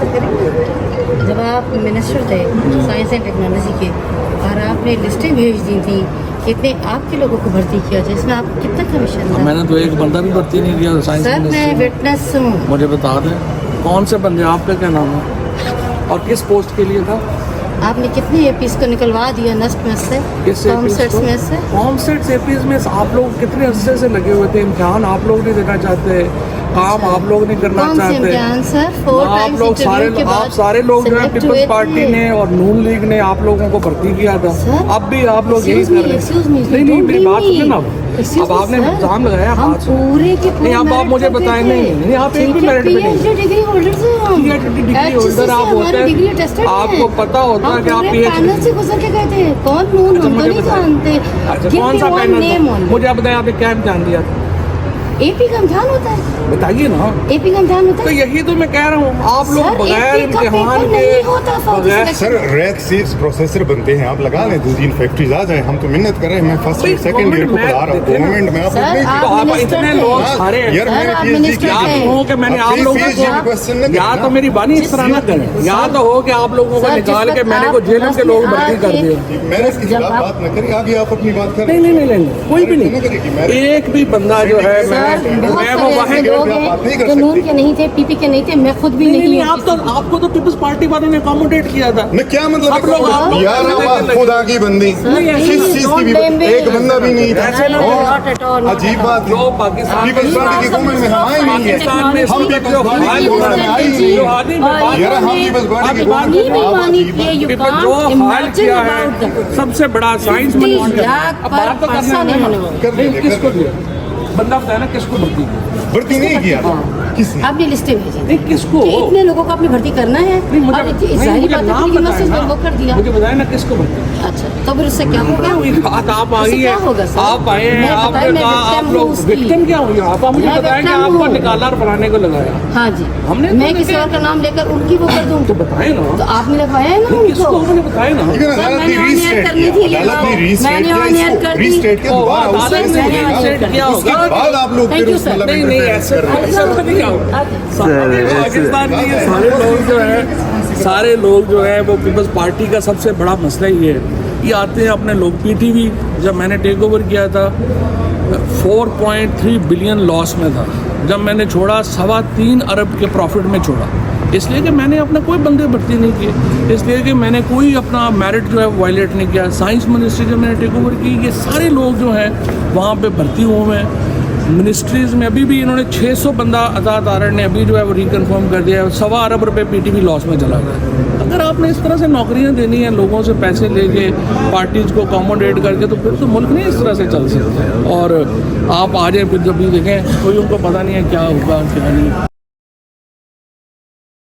से करेंगे। जब आप मिनिस्टर थे साइंस एंड टेक्नोलॉजी के और आपने लिस्टें भेज दी थी कितने आपके लोगों को भर्ती किया जाए, इसमें आप कितना कमीशन था? मैंने तो एक बंदा भी भर्ती नहीं किया साइंस सर मैं विटनेस हूँ। मुझे बता दें कौन से बंदे, आपका क्या नाम है और किस पोस्ट के लिए था? आपने कितने एपीज को निकलवा दिया नस्ट में से, कॉमसेट्स में से? कॉमसेट्स एपीज में आप लोग कितने अरसे से लगे हुए थे, इम्तिहान आप लोग नहीं देना चाहते, काम आप लोग नहीं करना चाहते। आप लोग सारे लोग जो है पीपल्स पार्टी ने और नून लीग ने आप लोगों को भर्ती किया था, अब भी आप लोग यही कर रहे हैं। नहीं मेरी बात सुनिए ना, अब आपने एग्जाम लगाया नहीं, अब आप मुझे बताएं नहीं आप एक भी मेरिट में नहीं, डिग्री होल्डर आप होते हैं, आपको पता होता है कि आप पैनल से गुजर के गए थे। कौन नून हम तो नहीं जानते। कौन सा पैनल? मुझे आप बताएं, आपने क्या इम्तिहान दिया था? एपी का इम्तिहान होता है, बताइए ना। एपी का इम्तिहान होता है, तो यही तो मैं कह रहा हूँ, आप लोग बगैर इम्तिहान के सर रैक सीट्स प्रोसेसर बनते हैं, आप लगा लें 2-3 फैक्ट्रीज आ जाए। हम तो मेहनत कर रहे हैं, मैं फर्स्ट ईयर सेकंड ईयर को पढ़ा रहा हूँ गवर्नमेंट में। आप इतने लोग खड़े यार मैंने PhD किया कि मैंने आप लोगों को, या तो मेरी बानी इस तरह ना करें, या तो हो कि आप लोगों को निकाल के मैंने को जेल के लोग भर्ती कर दिए। मैंने इसके खिलाफ बात न करी, आगे आप अपनी बात करें। नहीं कोई भी नहीं, एक भी बंदा जो है मैं वो वहाँ जो नून के नहीं थे, पीपी के नहीं थे, मैं खुद भी नहीं। आपको तो पीपल्स पार्टी वालों ने अकोमोडेट किया था। मैं क्या मतलब यार खुदा की बंदी, किस चीज की भी एक बंदा भी नहीं था। अजीब बात है, पीपल्स पार्टी की गवर्नमेंट में हम आए नहीं है, हम पीपल्स पार्टी की गवर्नमेंट में आई नहीं है यार, हम पीपल्स पार्टी की गवर्नमेंट में जो हाल किया है सबसे बड़ा साइंस में किसको दिया बंदा बताया ना, किसको भर्ती नहीं किया किसने? आपने लिस्टें भेजी नहीं किसको? इतने लोगों को आपने भर्ती करना है और मुझे नाम कर दिया, मुझे बताया ना किसको भर्ती। अच्छा तो फिर उससे क्या होगा? बात आप आई है, आप आए हैं, आपने कहा आप लोग विक्टिम क्या हुई? आप मुझे बताएं कि आपको निकाला और बनाने को लगाया। हाँ जी, हमने मैं किसी और का नाम लेकर उनकी वो कर दूँ तो बताए ना, तो आपने लगवाया है ना किसको? आपने बताया ना, बाद आप लोग नहीं ऐसे पाकिस्तान के ये सारे लोग जो है वो पीपल्स पार्टी का सबसे बड़ा मसला ये है, ये आते हैं अपने लोग। पीटीवी जब मैंने टेक ओवर किया था 4.3 बिलियन लॉस में था, जब मैंने छोड़ा 3.25 अरब के प्रॉफिट में छोड़ा, इसलिए कि मैंने अपना कोई बंदे भर्ती नहीं किए, इसलिए कि मैंने कोई अपना मेरिट जो है वायलेट नहीं किया। साइंस मिनिस्ट्री जब मैंने टेक ओवर की, ये सारे लोग जो हैं वहाँ पे भर्ती हुए हैं। मिनिस्ट्रीज़ में अभी भी इन्होंने 600 बंदा अदादार ने अभी जो है वो रिकन्फर्म कर दिया है, 1.25 अरब रुपये पीटीवी लॉस में चला गया। अगर आपने इस तरह से नौकरियां देनी है, लोगों से पैसे लेके, पार्टीज़ को अकोमोडेट करके, तो फिर तो मुल्क नहीं इस तरह से चल सकता। और आप आ जाए फिर जब भी देखें कोई उनको पता नहीं है क्या होगा क्या नहीं।